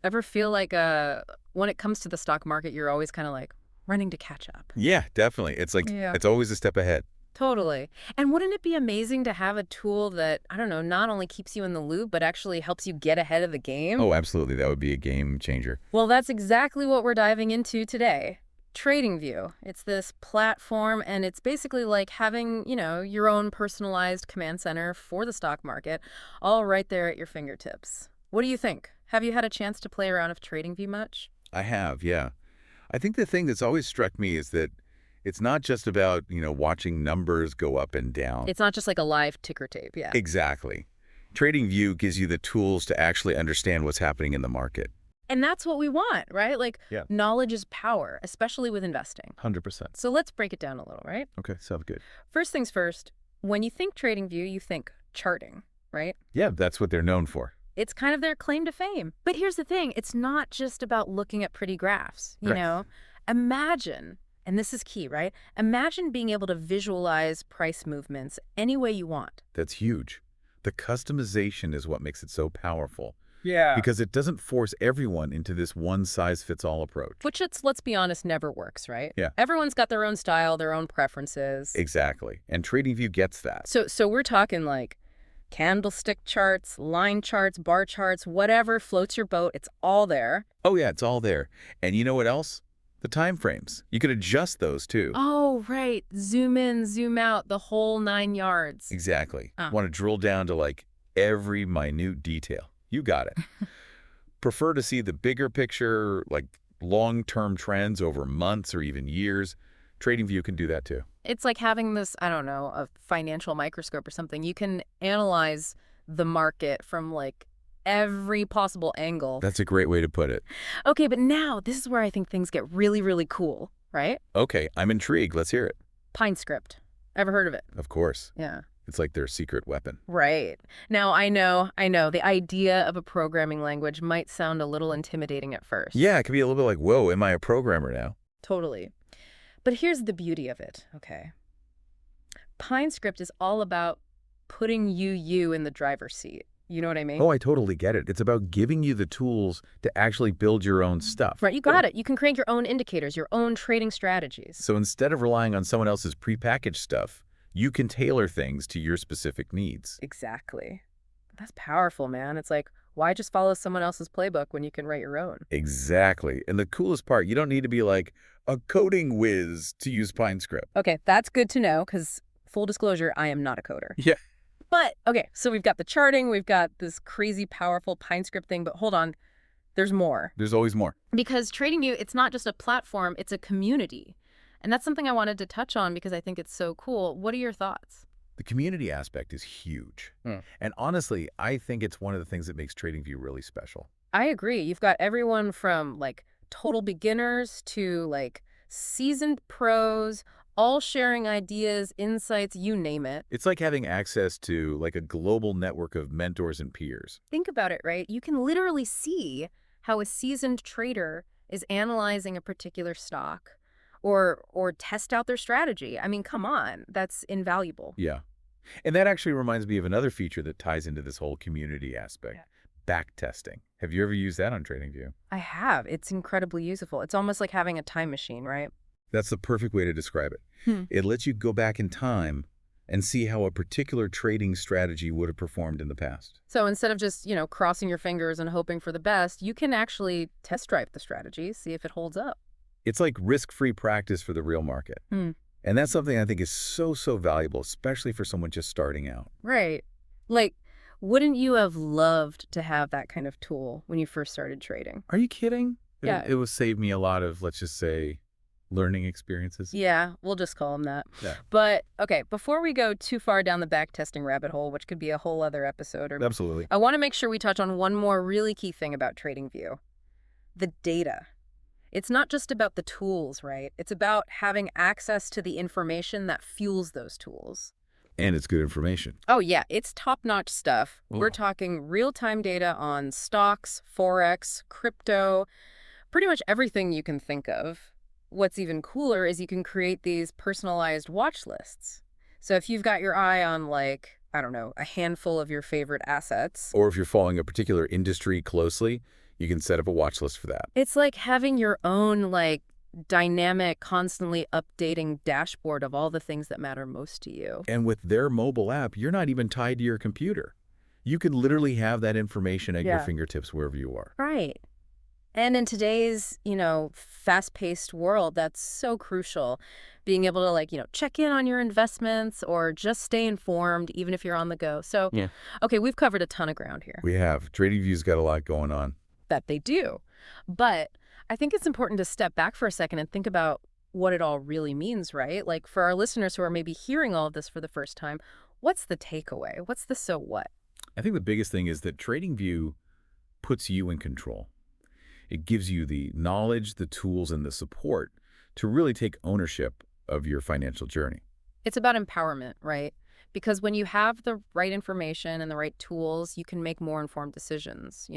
Ever feel like when it comes to the stock market, you're always kind of like running to catch up? Yeah, definitely. It's like, Yeah. it's always a step ahead. Totally. And wouldn't it be amazing to have a tool that, I don't know, not only keeps you in the loop, but actually helps you get ahead of the game? Oh, absolutely. That would be a game changer. Well, that's exactly what we're diving into today. TradingView. It's this platform, and it's basically like having, your own personalized command center for the stock market, all right there at your fingertips. What do you think? Have you had a chance to play around with TradingView much? I have, yeah. I think the thing that's always struck me is that it's not just about, watching numbers go up and down. It's not just like a live ticker tape, yeah. Exactly. TradingView gives you the tools to actually understand what's happening in the market. And that's what we want, right? Like, Yeah. knowledge is power, especially with investing. 100%. So let's break it down a little, right? Okay, sounds good. First things first, when you think TradingView, you think charting, right? Yeah, that's what they're known for. It's kind of their claim to fame. But here's the thing, it's not just about looking at pretty graphs, Right. Imagine, and this is key, right? Imagine being able to visualize price movements any way you want. That's huge. The customization is what makes it so powerful Yeah. because it doesn't force everyone into this one-size-fits-all approach. Which let's be honest, never works, right? Yeah. Everyone's got their own style, their own preferences. Exactly. And TradingView gets that. So we're talking like candlestick charts, line charts, bar charts, whatever floats your boat, it's all there. Oh, yeah, it's all there. And you know what else? The time frames. You can adjust those too. Oh, right. Zoom in, zoom out, the whole 9 yards. Exactly. Want to drill down to like every minute detail. You got it. Prefer to see the bigger picture, like long-term trends over months or even years? TradingView can do that too. It's like having this, I don't know, a financial microscope or something. You can analyze the market from like every possible angle. That's a great way to put it. Okay, but now this is where I think things get really, really cool, right? Okay, I'm intrigued. Let's hear it. Pine script. Ever heard of it? Of course. Yeah. It's like their secret weapon. Right. Now, I know, the idea of a programming language might sound a little intimidating at first. Yeah, it can be a little bit like, whoa, am I a programmer now? Totally. But here's the beauty of it, okay? Pine script is all about putting you in the driver's seat. You know what I mean? Oh, I totally get it. It's about giving you the tools to actually build your own stuff. Right, you got it. You can create your own indicators, your own trading strategies. So instead of relying on someone else's prepackaged stuff, you can tailor things to your specific needs. Exactly. That's powerful, man. It's like, why just follow someone else's playbook when you can write your own? Exactly. And the coolest part, you don't need to be like a coding whiz to use PineScript. Okay, that's good to know because, full disclosure, I am not a coder. Yeah. But, okay, so we've got the charting, we've got this crazy, powerful PineScript thing, but hold on, there's more. There's always more. Because TradingView, it's not just a platform, it's a community. And that's something I wanted to touch on because I think it's so cool. What are your thoughts? The community aspect is huge. And honestly, I think it's one of the things that makes TradingView really special. I agree. You've got everyone from like total beginners to like seasoned pros, all sharing ideas, insights, you name it. It's like having access to like a global network of mentors and peers. Think about it, right? You can literally see how a seasoned trader is analyzing a particular stock or test out their strategy. I mean, come on, that's invaluable. Yeah. And that actually reminds me of another feature that ties into this whole community aspect. Yeah. Back testing. Have you ever used that on TradingView? I have. It's incredibly useful. It's almost like having a time machine, right? That's the perfect way to describe it. It lets you go back in time and see how a particular trading strategy would have performed in the past. So instead of just, crossing your fingers and hoping for the best, you can actually test drive the strategy, see if it holds up. It's like risk-free practice for the real market. And that's something I think is so, so valuable, especially for someone just starting out. Right. Like, wouldn't you have loved to have that kind of tool when you first started trading? Are you kidding? Yeah. It would save me a lot of, let's just say, learning experiences. Yeah, we'll just call them that. Yeah. But, okay, before we go too far down the back testing rabbit hole, which could be a whole other episode, Absolutely. I want to make sure we touch on one more really key thing about TradingView. The data. It's not just about the tools, right? It's about having access to the information that fuels those tools. And it's good information. Oh, yeah, it's top-notch stuff. Oh. We're talking real-time data on stocks, Forex, crypto, pretty much everything you can think of. What's even cooler is you can create these personalized watch lists. So if you've got your eye on, like, I don't know, a handful of your favorite assets. Or if you're following a particular industry closely, You can set up a watch list for that. It's like having your own, like, dynamic, constantly updating dashboard of all the things that matter most to you. And with their mobile app, you're not even tied to your computer. You can literally have that information at your Yeah. fingertips wherever you are. Right. And in today's, fast-paced world, that's so crucial. Being able to, like, check in on your investments or just stay informed, even if you're on the go. So, Yeah. okay, we've covered a ton of ground here. We have. TradingView's got a lot going on. That they do. But I think it's important to step back for a second and think about what it all really means, right? Like, for our listeners who are maybe hearing all of this for the first time, what's the takeaway? What's the so what? I think the biggest thing is that TradingView puts you in control. It gives you the knowledge, the tools, and the support to really take ownership of your financial journey. It's about empowerment, right? Because when you have the right information and the right tools, you can make more informed decisions,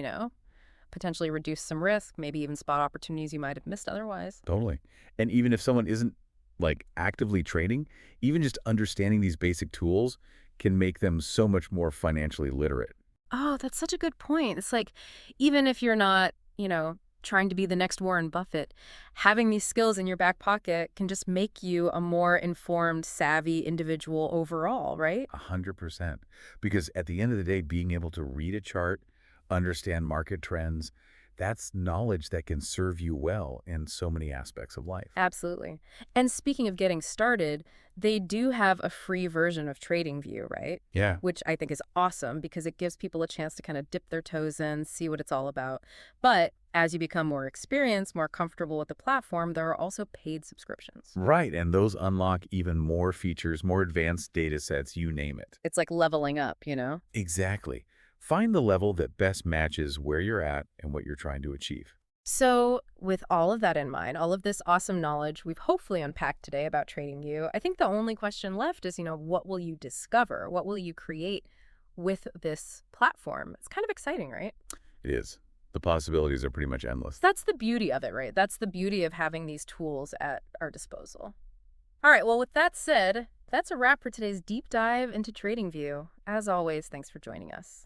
potentially reduce some risk, maybe even spot opportunities you might have missed otherwise. Totally. And even if someone isn't like actively trading, even just understanding these basic tools can make them so much more financially literate. Oh, that's such a good point. It's like, even if you're not, trying to be the next Warren Buffett, having these skills in your back pocket can just make you a more informed, savvy individual overall, right? 100%. Because at the end of the day, being able to read a chart, understand market trends, that's knowledge that can serve you well in so many aspects of life. Absolutely. And speaking of getting started, they do have a free version of TradingView, right? Yeah. Which I think is awesome because it gives people a chance to kind of dip their toes in, see what it's all about. But as you become more experienced, more comfortable with the platform, there are also paid subscriptions. Right. And those unlock even more features, more advanced data sets, you name it. It's like leveling up. Exactly. Find the level that best matches where you're at and what you're trying to achieve. So, with all of that in mind, all of this awesome knowledge we've hopefully unpacked today about TradingView, I think the only question left is, what will you discover? What will you create with this platform? It's kind of exciting, right? It is. The possibilities are pretty much endless. That's the beauty of it, right? That's the beauty of having these tools at our disposal. All right, well, with that said, that's a wrap for today's deep dive into TradingView. As always, thanks for joining us.